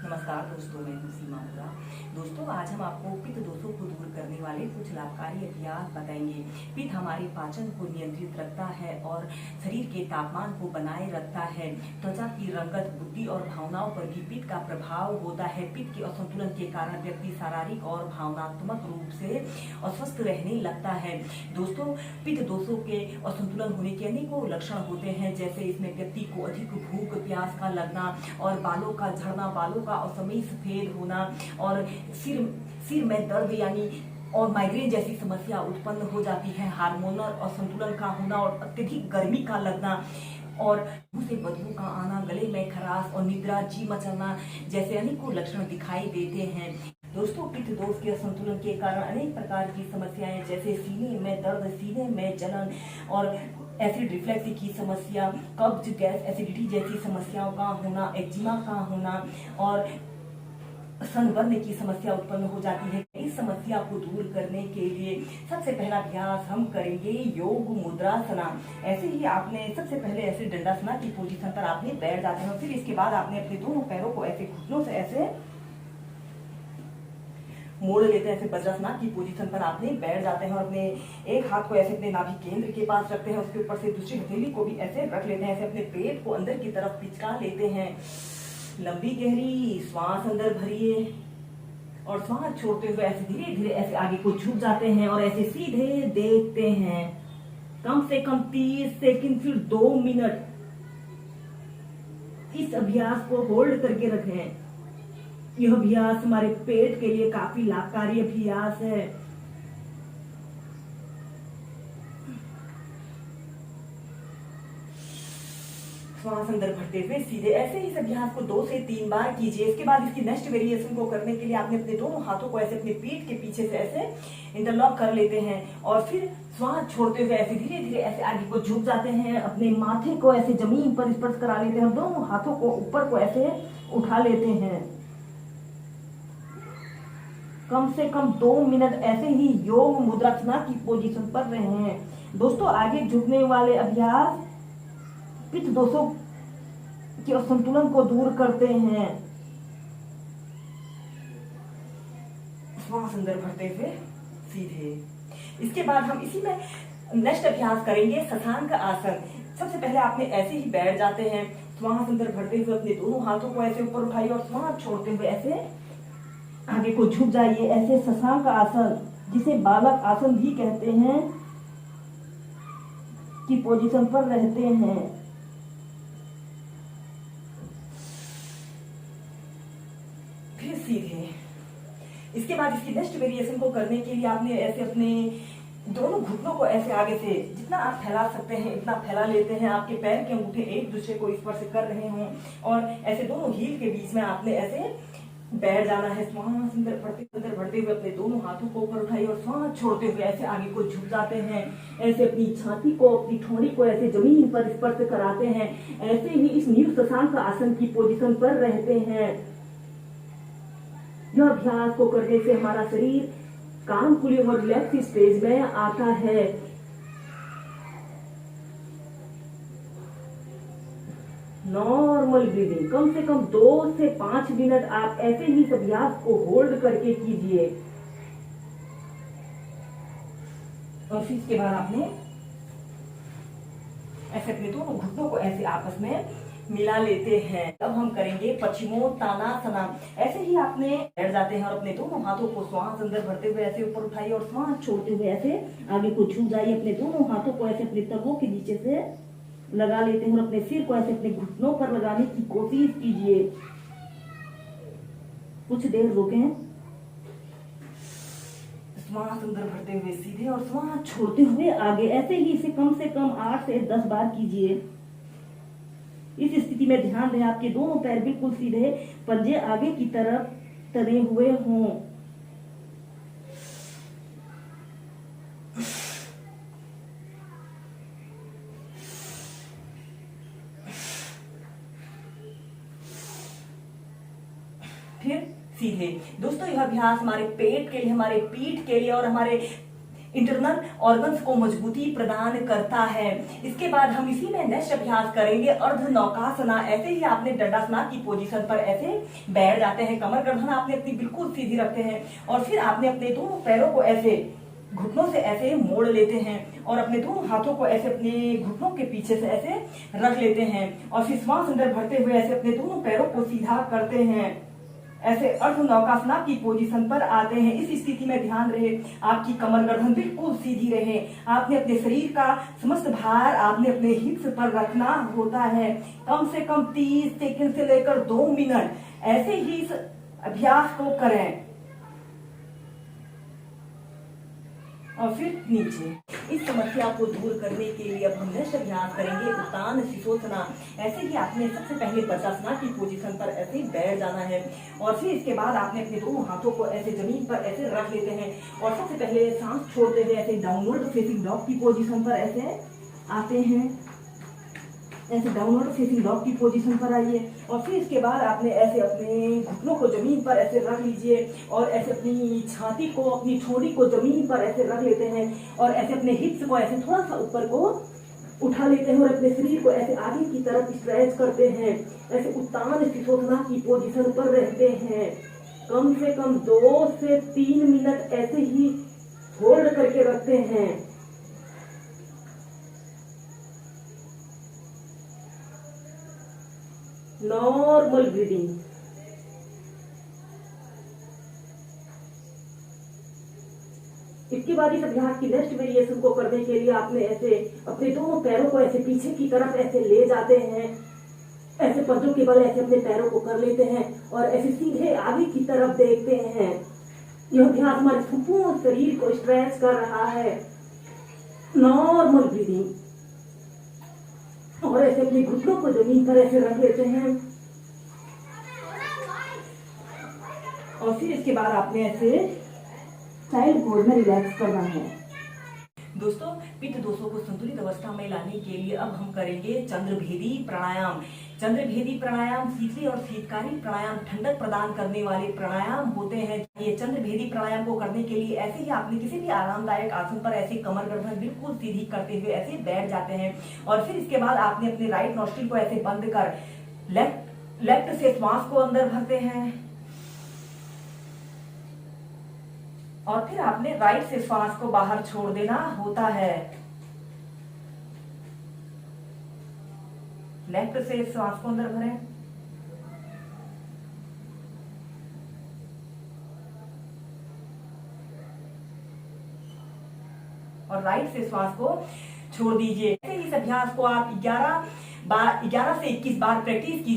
नमस्कार दोस्तों, मैं हूं सीमा मुरा। दोस्तों, आज हम आपको पित्त दोषों को दूर करने वाले कुछ लाभकारी अभ्यास बताएंगे। पित्त हमारे पाचन को नियंत्रित रखता है और शरीर के तापमान को बनाए रखता है। त्वचा की रंगत, बुद्धि और भावनाओं पर भी पित्त का प्रभाव होता है। पित्त के असंतुलन के कारण व्यक्ति शारीरिक और भावनात्मक रूप से अस्वस्थ रहने लगता है। दोस्तों, पित्त दोषों के असंतुलन होने के अनेकों लक्षण होते हैं, जैसे इसमें व्यक्ति को अधिक भूख प्यास का लगना और बालों का झड़ना, बालों का असमयी सफेद होना और सिर में दर्द यानी और माइग्रेन जैसी समस्या उत्पन्न हो जाती है। हार्मोनल असंतुलन का होना और अत्यधिक गर्मी का लगना और मुंह से बदबू का आना, गले में खराश और निद्रा, जी मचलना जैसे अनेकों लक्षण दिखाई देते हैं। दोस्तों, पित्त दोष के असंतुलन के कारण अनेक प्रकार की समस्याएं जैसे सीने में दर्द, सीने में जलन और एसिड रिफ्लेक्स की समस्या, कब्ज, गैस, एसिडिटी जैसी समस्याओं का होना, एक्जिमा का होना और सनबर्न की समस्या उत्पन्न हो जाती है। इस समस्या को दूर करने के लिए सबसे पहला अभ्यास हम करेंगे योग मुद्रासना। ऐसे ही आपने सबसे पहले ऐसे दंडासना की पोजीशन पर आपने बैठ जाते हैं। फिर इसके बाद आपने अपने दोनों पैरों को ऐसे घुटनों से ऐसे मोड़ लेते हैं। ऐसे वज्रासना की पोजीशन पर आपने बैठ जाते हैं और अपने एक हाथ को ऐसे अपने नाभि केंद्र के पास रखते हैं। उसके ऊपर से दूसरी हथेली को भी ऐसे रख लेते हैं। ऐसे अपने पेट को अंदर की तरफ पिचका लेते हैं। लंबी गहरी श्वास अंदर भरिए और श्वास छोड़ते हुए ऐसे धीरे धीरे ऐसे आगे को झुक जाते हैं और ऐसे सीधे देखते हैं। कम से कम 30 सेकंड फिर 2 मिनट इस अभ्यास को होल्ड करके रखें। यह अभ्यास हमारे पेट के लिए काफी लाभकारी अभ्यास है। श्वास अंदर भरते हुए सीधे ऐसे ही इस अभ्यास को 2 से 3 बार कीजिए। इसके बाद इसकी नेक्स्ट वेरिएशन को करने के लिए आपने अपने दोनों हाथों को ऐसे अपने पीठ के पीछे से ऐसे इंटरलॉक कर लेते हैं और फिर श्वास छोड़ते हुए ऐसे धीरे धीरे ऐसे आगे को झुक जाते हैं। अपने माथे को ऐसे जमीन पर स्पर्श करा लेते हैं। दोनों हाथों को ऊपर को ऐसे उठा लेते हैं। कम से कम 2 मिनट ऐसे ही योग मुद्रासना की पोजीशन पर रहे हैं। दोस्तों, आगे झुकने वाले अभ्यास पित्त दोषों के असंतुलन को दूर करते हैं। श्वास अंदर भरते हुए सीधे। इसके बाद हम इसी में नेक्स्ट अभ्यास करेंगे शशांक आसन। सबसे पहले आपने ऐसे ही बैठ जाते हैं। श्वास अंदर भरते हुए अपने दोनों हाथों को ऐसे ऊपर उठाइए और श्वास छोड़ते हुए ऐसे आगे को झुक जाइए। ऐसे शशांक आसन, जिसे बालक आसन भी कहते हैं, की पोजीशन पर रहते हैं। फिर सीधे। इसके बाद इसकी नेक्स्ट वेरिएशन को करने के लिए आपने ऐसे अपने दोनों घुटनों को ऐसे आगे से जितना आप फैला सकते हैं इतना फैला लेते हैं। आपके पैर के अंगूठे एक दूसरे को स्पर्श कर रहे हों और ऐसे दोनों हील के बीच में आपने ऐसे बैठ जाना है। श्वास अंदर भरते हुए अपने दोनों हाथों को ऊपर उठाइए और श्वास छोड़ते हुए ऐसे आगे को झुक जाते हैं। ऐसे अपनी छाती को, अपनी ठोड़ी को ऐसे जमीन पर स्पर्श कराते हैं। ऐसे ही इस न्यू शशांक आसन की पोजीशन पर रहते हैं। यह अभ्यास को करने से हमारा शरीर काम खुली और रिलैक्स स्टेज में आता है। नॉर्मल ब्रीदिंग कम से कम 2 से 5 मिनट आप ऐसे ही इस अभ्यास को होल्ड करके कीजिए। और फिर इसके बाद आपने ऐसे अपने दोनों घुटनों को ऐसे आपस में मिला लेते हैं। अब हम करेंगे पश्चिमोत्तानासना। ऐसे ही आपने बैठ जाते हैं और अपने दोनों हाथों को श्वास अंदर भरते हुए ऐसे ऊपर उठाइए और श्वास छोड़ते हुए ऐसे आगे को झुक जाइए। अपने दोनों हाथों को ऐसे अपने तलवों के नीचे से लगा लेते हैं और अपने सिर को ऐसे अपने घुटनों पर लगाने की कोशिश कीजिए। कुछ देर रोकें। श्वास अंदर भरते हुए सीधे और श्वास छोड़ते हुए आगे। ऐसे ही इसे कम से कम 8 से 10 बार कीजिए। इस स्थिति में ध्यान दें आपके दोनों पैर बिल्कुल सीधे, पंजे आगे की तरफ तने हुए हों। फिर सीधे। दोस्तों, यह अभ्यास हमारे पेट के लिए, हमारे पीठ के लिए और हमारे इंटरनल ऑर्गन्स को मजबूती प्रदान करता है। इसके बाद हम इसी में नेक्स्ट अभ्यास करेंगे अर्ध नौकासना। ऐसे ही आपने दंडासना की पोजीशन पर ऐसे बैठ जाते हैं, कमर गर्दन आपने अपनी बिल्कुल सीधी रखते हैं और फिर आपने अपने दोनों पैरों को ऐसे घुटनों से ऐसे मोड़ लेते हैं और अपने दोनों हाथों को ऐसे अपने घुटनों के पीछे से ऐसे रख लेते हैं और फिर श्वास अंदर भरते हुए ऐसे अपने दोनों पैरों को सीधा करते हैं। ऐसे अर्ध नौकासना की पोजीशन पर आते हैं। इस स्थिति में ध्यान रहे आपकी कमर गर्दन बिल्कुल सीधी रहे। आपने अपने शरीर का समस्त भार आपने अपने हिप्स पर रखना होता है। कम से कम 30 सेकंड से लेकर 2 मिनट ऐसे ही इस अभ्यास को करें और फिर नीचे। इस समस्या को दूर करने के लिए अब हम नेक्स्ट अभ्यास करेंगे उत्तान शिशोसना। ऐसे ही आपने सबसे पहले वज्रासना की पोजीशन पर ऐसे बैठ जाना है और फिर इसके बाद आपने अपने दोनों हाथों को ऐसे जमीन पर ऐसे रख लेते हैं और सबसे पहले सांस छोड़ते हुए ऐसे डाउनवर्ड फेसिंग डॉग की पोजीशन पर ऐसे आते हैं। ऐसे डाउनवर्ड फेसिंग डॉग की पोजीशन पर आइए और फिर इसके बाद आपने ऐसे अपने घुटनों को जमीन पर ऐसे रख लीजिए और ऐसे अपनी छाती को अपनी ठोड़ी को जमीन पर ऐसे रख लेते हैं और ऐसे अपने हिप्स को ऐसे थोड़ा सा ऊपर को उठा लेते हैं और अपने शरीर को ऐसे आगे की तरफ स्ट्रेच करते हैं। ऐसे उत्तान शिशोसना की पोजीशन पर रहते हैं। कम से कम 2 से 3 मिनट ऐसे ही होल्ड करके रखते हैं। Normal breathing. इसके बाद इस अभ्यास की नेक्स्ट वेरिएशन को करने के लिए आपने ऐसे अपने दोनों पैरों को ऐसे पीछे की तरफ ऐसे ले जाते हैं। ऐसे पंजों के बल ऐसे अपने पैरों को कर लेते हैं और ऐसे सीधे आगे की तरफ देखते हैं। यह अभ्यास हमारे संपूर्ण शरीर को स्ट्रेच कर रहा है। नॉर्मल ब्रीदिंग और ऐसे अपने घुटनों को जमीन पर ऐसे रख लेते हैं और फिर इसके बाद आपने ऐसे चाइल्ड पोज में रिलैक्स करना है। दोस्तों, पित्त दोषों को संतुलित अवस्था में लाने के लिए अब हम करेंगे चंद्रभेदी प्राणायाम। चंद्रभेदी प्राणायाम शीतली और शीतकारी प्राणायाम ठंडक प्रदान करने वाले प्राणायाम होते हैं। ये चंद्रभेदी प्राणायाम को करने के लिए ऐसे ही आपने किसी भी आरामदायक आसन पर ऐसे कमर गर्दन बिल्कुल सीधी करते हुए ऐसे बैठ जाते हैं और फिर इसके बाद आपने अपने राइट नॉस्ट्रिल को ऐसे बंद कर लेफ्ट से श्वास को अंदर भरते हैं और फिर आपने राइट से श्वास को बाहर छोड़ देना होता है। लेफ्ट से श्वास को अंदर भरें और राइट से श्वास को छोड़ दीजिए। इस अभ्यास को आप 11 से 21 बार प्रैक्टिस कीजिए।